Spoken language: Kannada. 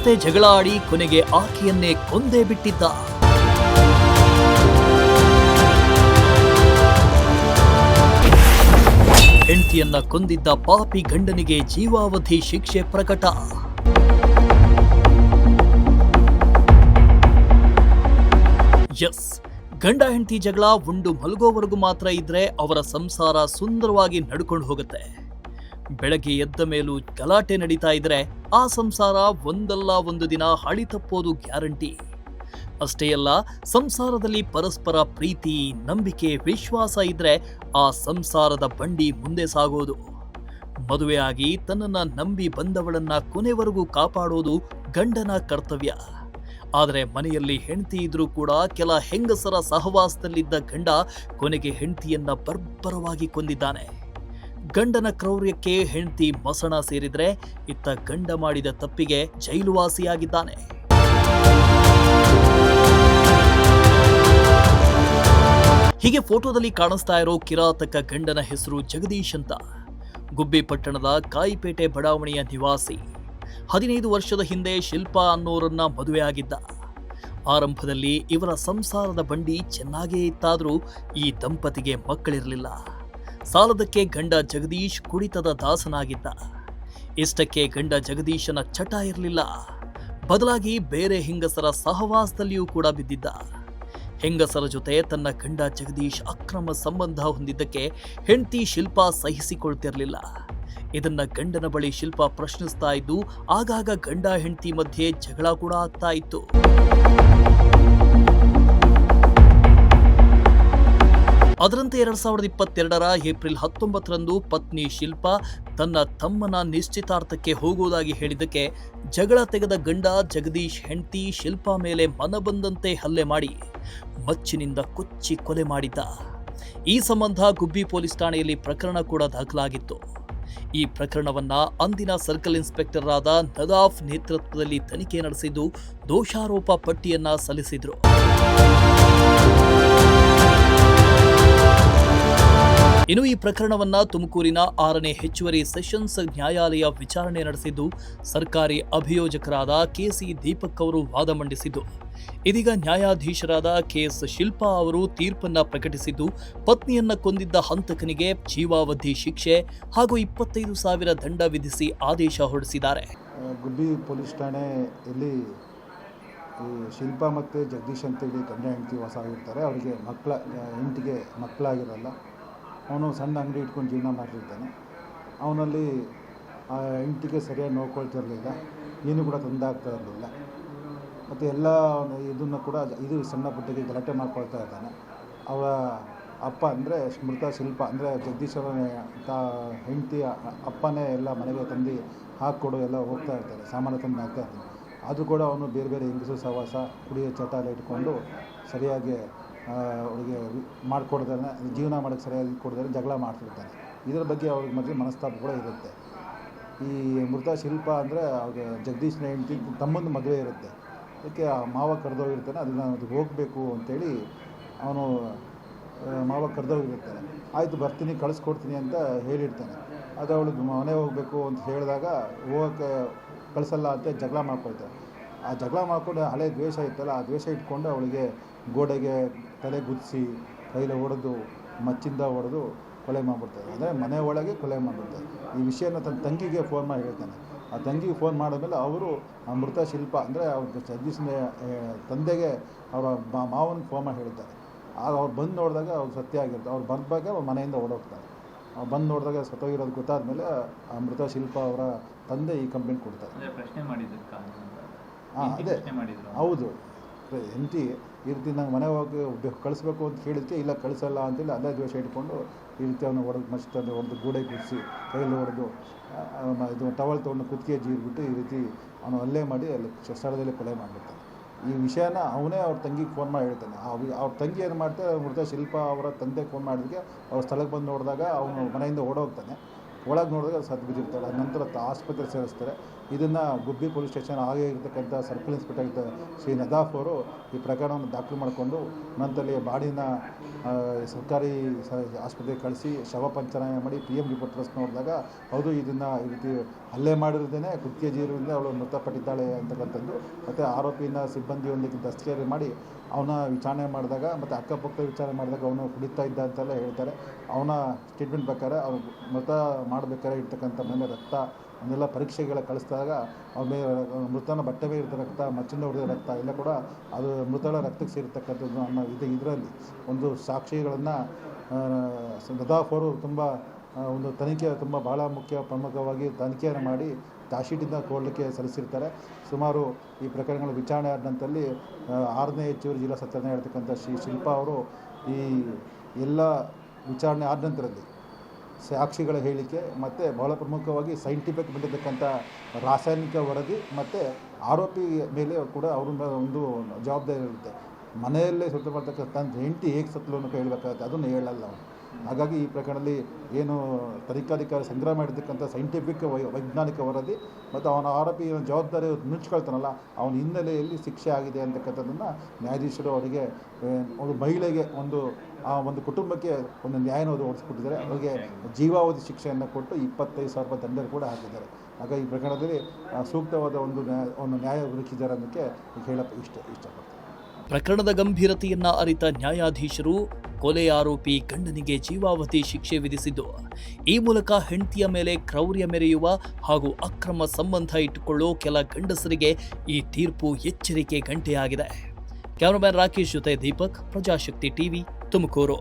ಜೊತೆ ಜಗಳ ಆಡಿ ಕೊನೆಗೆ ಆಕೆಯನ್ನೇ ಕೊಂದೇ ಬಿಟ್ಟಿದ್ದ. ಹೆಂಡತಿಯನ್ನ ಕೊಂದಿದ್ದ ಪಾಪಿ ಗಂಡನಿಗೆ ಜೀವಾವಧಿ ಶಿಕ್ಷೆ ಪ್ರಕಟ. ಎಸ್, ಗಂಡ ಹೆಂಡತಿ ಜಗಳ ಉಂಡು ಮಲಗೋವರೆಗೂ ಮಾತ್ರ ಇದ್ರೆ ಅವರ ಸಂಸಾರ ಸುಂದರವಾಗಿ ನಡ್ಕೊಂಡು ಹೋಗುತ್ತೆ. ಬೆಳಗ್ಗೆ ಎದ್ದ ಮೇಲೂ ಗಲಾಟೆ ನಡೀತಾ ಇದ್ರೆ ಆ ಸಂಸಾರ ಒಂದಲ್ಲ ಒಂದು ದಿನ ಹಳಿ ತಪ್ಪೋದು ಗ್ಯಾರಂಟಿ. ಅಷ್ಟೇ ಅಲ್ಲ, ಸಂಸಾರದಲ್ಲಿ ಪರಸ್ಪರ ಪ್ರೀತಿ, ನಂಬಿಕೆ, ವಿಶ್ವಾಸ ಇದ್ರೆ ಆ ಸಂಸಾರದ ಬಂಡಿ ಮುಂದೆ ಸಾಗೋದು. ಮದುವೆಯಾಗಿ ತನ್ನನ್ನ ನಂಬಿ ಬಂದವಳನ್ನ ಕೊನೆವರೆಗೂ ಕಾಪಾಡೋದು ಗಂಡನ ಕರ್ತವ್ಯ. ಆದರೆ ಮನೆಯಲ್ಲಿ ಹೆಂಡತಿ ಇದ್ರೂ ಕೂಡ ಕೆಲ ಹೆಂಗಸರ ಸಹವಾಸದಲ್ಲಿದ್ದ ಗಂಡ ಕೊನೆಗೆ ಹೆಂಡತಿಯನ್ನ ಬರ್ಬರವಾಗಿ ಕೊಂದಿದ್ದಾನೆ. ಗಂಡನ ಕ್ರೌರ್ಯಕ್ಕೆ ಹೆಂಡತಿ ಮಸಣ ಸೇರಿದ್ರೆ ಇತ್ತ ಗಂಡ ಮಾಡಿದ ತಪ್ಪಿಗೆ ಜೈಲುವಾಸಿಯಾಗಿದ್ದಾನೆ. ಹೀಗೆ ಫೋಟೋದಲ್ಲಿ ಕಾಣಿಸ್ತಾ ಇರೋ ಕಿರಾತಕ ಗಂಡನ ಹೆಸರು ಜಗದೀಶ್ ಅಂತ. ಗುಬ್ಬಿ ಪಟ್ಟಣದ ಕಾಯಿಪೇಟೆ ಬಡಾವಣೆಯ ನಿವಾಸಿ. 15 ವರ್ಷದ ಹಿಂದೆ ಶಿಲ್ಪಾ ಅನ್ನೋರನ್ನ ಮದುವೆಯಾಗಿದ್ದ. ಆರಂಭದಲ್ಲಿ ಇವರ ಸಂಸಾರದ ಬಂಡಿ ಚೆನ್ನಾಗೇ ಇತ್ತಾದ್ರೂ ಈ ದಂಪತಿಗೆ ಮಕ್ಕಳಿರಲಿಲ್ಲ. ಸಾಲದಕ್ಕೆ ಗಂಡ ಜಗದೀಶ್ ಕುಡಿತದ ದಾಸನಾಗಿದ್ದ. ಇಷ್ಟಕ್ಕೆ ಗಂಡ ಜಗದೀಶನ ಚಟ ಇರಲಿಲ್ಲ. ಬದಲಾಗಿ ಬೇರೆ ಹೆಂಗಸರ ಸಹವಾಸದಲ್ಲಿಯೂ ಕೂಡ ಬಿದ್ದಿದ್ದ. ಹೆಂಗಸರ ಜೊತೆ ತನ್ನ ಗಂಡ ಜಗದೀಶ್ ಅಕ್ರಮ ಸಂಬಂಧ ಹೊಂದಿದ್ದಕ್ಕೆ ಹೆಂಡತಿ ಶಿಲ್ಪಾ ಸಹಿಸಿಕೊಳ್ತಿರಲಿಲ್ಲ. ಇದನ್ನ ಗಂಡನ ಬಳಿ ಶಿಲ್ಪಾ ಪ್ರಶ್ನಿಸ್ತಾ ಇದ್ದು ಆಗಾಗ ಗಂಡ ಹೆಂಡತಿ ಮಧ್ಯೆ ಜಗಳ ಕೂಡ ಆಗ್ತಾ ಇತ್ತು. ಅದರಂತೆ 2022ರ ಏಪ್ರಿಲ್ 19ರಂದು ಪತ್ನಿ ಶಿಲ್ಪಾ ತನ್ನ ತಮ್ಮನ ನಿಶ್ಚಿತಾರ್ಥಕ್ಕೆ ಹೋಗುವುದಾಗಿ ಹೇಳಿದ್ದಕ್ಕೆ ಜಗಳ ತೆಗೆದ ಗಂಡ ಜಗದೀಶ್ ಹೆಂಡತಿ ಶಿಲ್ಪಾ ಮೇಲೆ ಮನಬಂದಂತೆ ಹಲ್ಲೆ ಮಾಡಿ ಮಚ್ಚಿನಿಂದ ಕೊಚ್ಚಿ ಕೊಲೆ ಮಾಡಿದ್ದ. ಈ ಸಂಬಂಧ ಗುಬ್ಬಿ ಪೊಲೀಸ್ ಠಾಣೆಯಲ್ಲಿ ಪ್ರಕರಣ ಕೂಡ ದಾಖಲಾಗಿತ್ತು. ಈ ಪ್ರಕರಣವನ್ನ ಅಂದಿನ ಸರ್ಕಲ್ ಇನ್ಸ್ಪೆಕ್ಟರ್ ಆದ ನದಾಫ್ ನೇತೃತ್ವದಲ್ಲಿ ತನಿಖೆ ನಡೆಸಿದ್ದು ದೋಷಾರೋಪ ಪಟ್ಟಿಯನ್ನ ಸಲ್ಲಿಸಿದ್ರು. ಇನ್ನು ಈ ಪ್ರಕರಣವನ್ನ ತುಮಕೂರಿನ 6ನೇ ಹೆಚ್ಚುವರಿ ಸೆಷನ್ಸ್ ನ್ಯಾಯಾಲಯ ವಿಚಾರಣೆ ನಡೆಸಿದ್ದು ಸರ್ಕಾರಿ ಅಭಿಯೋಜಕರಾದ ಕೆಸಿ ದೀಪಕ್ ಅವರು ವಾದ ಮಂಡಿಸಿದ್ದು, ಇದೀಗ ನ್ಯಾಯಾಧೀಶರಾದ ಕೆಎಸ್ ಶಿಲ್ಪಾ ಅವರು ತೀರ್ಪನ್ನ ಪ್ರಕಟಿಸಿದ್ದು ಪತ್ನಿಯನ್ನ ಕೊಂದಿದ್ದ ಹಂತಕನಿಗೆ ಜೀವಾವಧಿ ಶಿಕ್ಷೆ ಹಾಗೂ 25,000 ದಂಡ ವಿಧಿಸಿ ಆದೇಶ ಹೊರಡಿಸಿದ್ದಾರೆ. ಗುಬ್ಬಿ ಪೊಲೀಸ್ ಠಾಣೆಯಲ್ಲಿ ಶಿಲ್ಪಾ ಮತ್ತು ಜಗದೀಶ್ ಅಂತೇಳಿ ಗಂಡ ಹೆಂಡತಿ ವಾಸ ಆಗಿರ್ತಾರೆ. ಅವರಿಗೆ ಹೆಂಡತಿಗೆ ಮಕ್ಕಳಾಗಿರಲ್ಲ. ಅವನು ಸಣ್ಣ ಅಂಗಡಿ ಇಟ್ಕೊಂಡು ಜೀವನ ಮಾಡ್ತಿರ್ತಾನೆ. ಅವನಲ್ಲಿ ಹೆಂಡತಿಗೆ ಸರಿಯಾಗಿ ನೋಡ್ಕೊಳ್ತಿರಲಿಲ್ಲ, ಏನು ಕೂಡ ತಂದಾಗ್ತಾ ಇರಲಿಲ್ಲ. ಮತ್ತು ಎಲ್ಲ ಇದನ್ನು ಕೂಡ ಇದು ಸಣ್ಣ ಪುಟ್ಟಿಗೆ ಗಲಾಟೆ ಮಾಡ್ಕೊಳ್ತಾ ಇದ್ದಾನೆ. ಅವರ ಅಪ್ಪ ಅಂದರೆ ಮೃತ ಶಿಲ್ಪಾ ಅಂದರೆ ಜಗದೀಶರ ಹೆಂಡತಿ ಅಪ್ಪನೇ ಎಲ್ಲ ಮನೆಗೆ ತಂದು ಹಾಕ್ಕೊಡು ಎಲ್ಲ ಹೋಗ್ತಾ ಇರ್ತಾರೆ, ಸಾಮಾನು ತಂದು ಹಾಕ್ತಾ ಇರ್ತಾನೆ. ಅದು ಕೂಡ ಅವನು ಬೇರೆ ಬೇರೆ ಹೆಂಗಸು ಸಹವಾಸ, ಕುಡಿಯೋ ಚಟ ಎಲ್ಲ ಇಟ್ಕೊಂಡು ಸರಿಯಾಗಿ ಅವರಿಗೆ ಮಾಡಿಕೊಡ್ತಾನೆ, ಜೀವನ ಮಾಡೋಕ್ಕೆ ಸರಿಯಾಗಿ ಕೊಡ್ತಾರೆ, ಜಗಳ ಮಾಡ್ತಿರ್ತಾನೆ. ಇದರ ಬಗ್ಗೆ ಅವ್ರಿಗೆ ಮಧ್ಯೆ ಮನಸ್ತಾಪ ಕೂಡ ಇರುತ್ತೆ. ಈ ಮೃತ ಶಿಲ್ಪ ಅಂದರೆ ಅವ್ರಿಗೆ ಜಗದೀಶ್ನ ಹೆಂಡತಿ ತಮ್ಮಂದು ಮದುವೆ ಇರುತ್ತೆ. ಅದಕ್ಕೆ ಆ ಮಾವ ಕರೆದೋಗಿರ್ತಾನೆ, ಅದನ್ನು ಅದಕ್ಕೆ ಹೋಗಬೇಕು ಅಂತೇಳಿ ಅವನು ಮಾವ ಕರೆದೋಗಿರ್ತಾನೆ. ಆಯಿತು ಬರ್ತೀನಿ ಕಳಿಸ್ಕೊಡ್ತೀನಿ ಅಂತ ಹೇಳಿರ್ತಾನೆ. ಅದು ಅವಳಿಗೆ ಮನೆ ಹೋಗಬೇಕು ಅಂತ ಹೇಳಿದಾಗ ಹೋಗೋಕ್ಕೆ ಕಳಿಸಲ್ಲ ಅಂತ ಜಗಳ ಮಾಡ್ಕೊಳ್ತಾರೆ. ಆ ಜಗಳ ಮಾಡ್ಕೊಂಡು ಹಳೆ ದ್ವೇಷ ಇತ್ತಲ್ಲ, ಆ ದ್ವೇಷ ಇಟ್ಕೊಂಡು ಅವಳಿಗೆ ಗೋಡೆಗೆ ತಲೆ ಗುದ್ದಿಸಿ ಕೈಲಿ ಹೊಡೆದು ಮಚ್ಚಿಂದ ಹೊಡೆದು ಕೊಲೆ ಮಾಡಿಬಿಡ್ತಾರೆ. ಅಂದರೆ ಮನೆ ಒಳಗೆ ಕೊಲೆ ಮಾಡಿಬಿಡ್ತಾರೆ. ಈ ವಿಷಯನ ತನ್ನ ತಂಗಿಗೆ ಫೋನ್ ಮಾಡಿ ಹೇಳ್ತಾನೆ. ಆ ತಂಗಿಗೆ ಫೋನ್ ಮಾಡಿದ್ಮೇಲೆ ಅವರು ಆ ಮೃತ ಶಿಲ್ಪ ಅಂದರೆ ಅವ್ರ ಜಗದೀಶನ ತಂದೆಗೆ ಅವರ ಮಾವನಿಗೆ ಫೋನ್ ಮಾಡಿ ಹೇಳ್ತಾರೆ. ಆಗ ಅವ್ರು ಬಂದು ನೋಡಿದಾಗ ಅವ್ರು ಸತ್ಯ ಆಗಿರ್ತಾರೆ. ಅವ್ರು ಬಂದಾಗ ಅವ್ರ ಮನೆಯಿಂದ ಓಡೋಗ್ತಾರೆ. ಬಂದು ನೋಡಿದಾಗ ಸತ್ತೋಗಿರೋದು ಗೊತ್ತಾದ್ಮೇಲೆ ಆ ಮೃತ ಶಿಲ್ಪ ಅವರ ತಂದೆ ಈ ಕಂಪ್ಲೇಂಟ್ ಕೊಡ್ತಾರೆ. ಪ್ರಶ್ನೆ ಮಾಡಿದ್ರು. ಅದೇ ಹೌದು, ಹೆಂಡತಿ ಈ ರೀತಿ ನಂಗೆ ಮನೆ ಹೋಗಿ ಕಳಿಸ್ಬೇಕು ಅಂತ ಹೇಳಿದಕ್ಕೆ ಇಲ್ಲ ಕಳಿಸಲ್ಲ ಅಂತೇಳಿ ಅಲ್ಲೇ ದ್ವೇಷ ಇಟ್ಕೊಂಡು ಈ ರೀತಿ ಅವನು ಹೊಡೆದು ಮಚ್ಚಿ ಹೊಡೆದು ಗೋಡೆ ಗುಡಿಸಿ ಕೈಯಲ್ಲಿ ಹೊಡೆದು ಇದು ಟವಲ್ ತೊಗೊಂಡು ಕುತ್ತಿಗೆ ಜೀರ್ಬಿಟ್ಟು ಈ ರೀತಿ ಅವನು ಅಲ್ಲೇ ಮಾಡಿ ಅಲ್ಲಿ ಸ್ಥಳದಲ್ಲಿ ಕೊಲೆ ಮಾಡಿಬಿಡ್ತಾನೆ. ಈ ವಿಷಯನ ಅವನೇ ಅವ್ರ ತಂಗಿಗೆ ಫೋನ್ ಮಾಡಿ ಹೇಳ್ತಾನೆ. ಅವ್ರ ತಂಗಿ ಏನು ಮಾಡ್ತಾರೆ, ಮೃತ ಶಿಲ್ಪ ಅವರ ತಂದೆಗೆ ಫೋನ್ ಮಾಡಿದಕ್ಕೆ ಅವ್ರ ಸ್ಥಳಕ್ಕೆ ಬಂದು ನೋಡಿದಾಗ ಅವನು ಮನೆಯಿಂದ ಓಡೋಗ್ತಾನೆ. ಒಳಗೆ ನೋಡಿದಾಗ ಸತ್ತು ಬಿದ್ದಿರ್ತಾಳೆ. ನಂತರ ಆಸ್ಪತ್ರೆ ಸೇರಿಸ್ತಾರೆ. ಇದನ್ನು ಗುಬ್ಬಿ ಪೊಲೀಸ್ ಸ್ಟೇಷನ್ ಹಾಗೆ ಇರತಕ್ಕಂಥ ಸರ್ಕಲ್ ಇನ್ಸ್ಪೆಕ್ಟರ್ ಶ್ರೀ ನದಾಫ್ ಅವರು ಈ ಪ್ರಕರಣವನ್ನು ದಾಖಲು ಮಾಡಿಕೊಂಡು ನಂತರದಲ್ಲಿ ಬಾಡಿನ ಸರ್ಕಾರಿ ಆಸ್ಪತ್ರೆಗೆ ಕಳಿಸಿ ಶವ ಪಂಚನಾಮ ಮಾಡಿ PM ರಿಪೋರ್ಟರ್ಸ್ ನೋಡಿದಾಗ ಹೌದು ಇದನ್ನು ಈ ರೀತಿ ಹಲ್ಲೆ ಮಾಡಿರೋದೇ ಕೃತ್ಯ ಜೀವನದಿಂದ ಅವಳು ಮೃತಪಟ್ಟಿದ್ದಾಳೆ ಅಂತಕ್ಕಂಥದ್ದು ಮತ್ತು ಆರೋಪಿನ ಸಿಬ್ಬಂದಿಯೊಂದಿಗೆ ದಸ್ತಗಿರಿ ಮಾಡಿ ಅವನ ವಿಚಾರಣೆ ಮಾಡಿದಾಗ ಮತ್ತು ಅಕ್ಕಪಕ್ಕ ವಿಚಾರಣೆ ಮಾಡಿದಾಗ ಅವನು ಕುಡಿತಾ ಇದ್ದ ಅಂತೆಲ್ಲ ಹೇಳ್ತಾರೆ. ಅವನ ಸ್ಟೇಟ್ಮೆಂಟ್ ಪ್ರಕಾರ ಅವ್ನು ಮೃತ ಮಾಡಬೇಕಾದ್ರೆ ಇರ್ತಕ್ಕಂಥ ಮೇಲೆ ರಕ್ತ ಅವನ್ನೆಲ್ಲ ಪರೀಕ್ಷೆಗಳ ಕಳಿಸಿದಾಗ ಅವ್ರ ಮೇಲೆ ಮೃತನ ಬಟ್ಟೆ ಮೇಲೆ ಇರ್ತಕ್ಕಂಥ ರಕ್ತ ಮಚ್ಚಿಂದ ಹೊಡೆದ ರಕ್ತ ಎಲ್ಲ ಕೂಡ ಅದು ಮೃತಳ ರಕ್ತಕ್ಕೆ ಸೇರಿರ್ತಕ್ಕಂಥದ್ದು ಅನ್ನೋ ಇದರಲ್ಲಿ ಒಂದು ಸಾಕ್ಷಿಗಳನ್ನು ನದಾಫ್ ಅವರು ತುಂಬ ಒಂದು ತನಿಖೆ ತುಂಬ ಭಾಳ ಪ್ರಮುಖವಾಗಿ ತನಿಖೆಯನ್ನು ಮಾಡಿ ಚಾರ್ಜ್ಶೀಟಿಂದ ಕೋರ್ಟ್ಗೆ ಸಲ್ಲಿಸಿರ್ತಾರೆ. ಸುಮಾರು ಈ ಪ್ರಕರಣಗಳ ವಿಚಾರಣೆ ಆದ ನಂತರದಲ್ಲಿ 6ನೇ ಹೆಚ್ಚುವರಿ ಜಿಲ್ಲಾ ಸತ್ರ ನ್ಯಾಯಾಧೀಶರಾಗಿರ್ತಕ್ಕಂಥ ಶ್ರೀ ಶಿಲ್ಪಾ ಅವರು ಈ ಎಲ್ಲ ವಿಚಾರಣೆ ಆದ ನಂತರದಲ್ಲಿ ಸಾಕ್ಷಿಗಳ ಹೇಳಿಕೆ ಮತ್ತು ಭಾಳ ಪ್ರಮುಖವಾಗಿ ಸೈಂಟಿಫಿಕ್ ಬಂದಿರತಕ್ಕಂಥ ರಾಸಾಯನಿಕ ವರದಿ ಮತ್ತು ಆರೋಪಿ ಮೇಲೆ ಕೂಡ ಅವ್ರ ಒಂದು ಜವಾಬ್ದಾರಿ ಇರುತ್ತೆ. ಮನೆಯಲ್ಲೇ ಸುತ್ತ ಮಾಡ್ತಕ್ಕಂಥ ತನ್ನ ಹೆಂಡತಿ ಹೇಗೆ ಸತ್ಲು ಅನ್ನೋ ಹೇಳಬೇಕಾಗುತ್ತೆ, ಅದನ್ನು ಹೇಳಲ್ಲ ಅವನು. ಹಾಗಾಗಿ ಈ ಪ್ರಕರಣದಲ್ಲಿ ಏನು ತನಿಖಾಧಿಕಾರಿ ಸಂಗ್ರಹ ಮಾಡಿರ್ತಕ್ಕಂಥ ಸೈಂಟಿಫಿಕ್ ವೈಜ್ಞಾನಿಕ ವರದಿ ಮತ್ತು ಅವನ ಆರೋಪಿ ಜವಾಬ್ದಾರಿ ನುಚ್ಕೊಳ್ತಾನಲ್ಲ ಅವನ ಹಿನ್ನೆಲೆಯಲ್ಲಿ ಶಿಕ್ಷೆ ಆಗಿದೆ ಅಂತಕ್ಕಂಥದ್ದನ್ನು ನ್ಯಾಯಾಧೀಶರು ಅವರಿಗೆ ಒಂದು ಮಹಿಳೆಗೆ ಒಂದು ಕುಟುಂಬಕ್ಕೆ ಒಂದು ನ್ಯಾಯನ ಒದಗಿಸ್ಕೊಟ್ಟಿದ್ದಾರೆ. ಅವರಿಗೆ ಜೀವಾವಧಿ ಶಿಕ್ಷೆಯನ್ನು ಕೊಟ್ಟು 25,000 ರೂಪಾಯಿ ದಂಡ ಕೂಡ ಹಾಕಿದ್ದಾರೆ. ಹಾಗಾಗಿ ಈ ಪ್ರಕರಣದಲ್ಲಿ ಸೂಕ್ತವಾದ ಒಂದು ನ್ಯಾಯ ಒದಗಿಸಿದ್ದಾರೆ ಅನ್ನೋಕ್ಕೆ ಹೇಳಕ್ಕೆ ಇಷ್ಟಪಡ್ತೀನಿ. ಪ್ರಕರಣದ ಗಂಭೀರತೆಯನ್ನ ಅರಿತ ನ್ಯಾಯಾಧೀಶರು ಕೊಲೆ ಆರೋಪಿ ಗಂಡನಿಗೆ ಜೀವಾವಧಿ ಶಿಕ್ಷೆ ವಿಧಿಸಿದ್ದು, ಈ ಮೂಲಕ ಹೆಂಡತಿಯ ಮೇಲೆ ಕ್ರೌರ್ಯ ಮೆರೆಯುವ ಹಾಗೂ ಅಕ್ರಮ ಸಂಬಂಧ ಇಟ್ಟುಕೊಳ್ಳೋ ಕೆಲ ಗಂಡಸರಿಗೆ ಈ ತೀರ್ಪು ಎಚ್ಚರಿಕೆ ಗಂಟೆಯಾಗಿದೆ. ಕ್ಯಾಮರಾಮನ್ ರಾಕೇಶ್ ಜೊತೆ ದೀಪಕ್, ಪ್ರಜಾಶಕ್ತಿ ಟಿವಿ, ತುಮಕೂರು.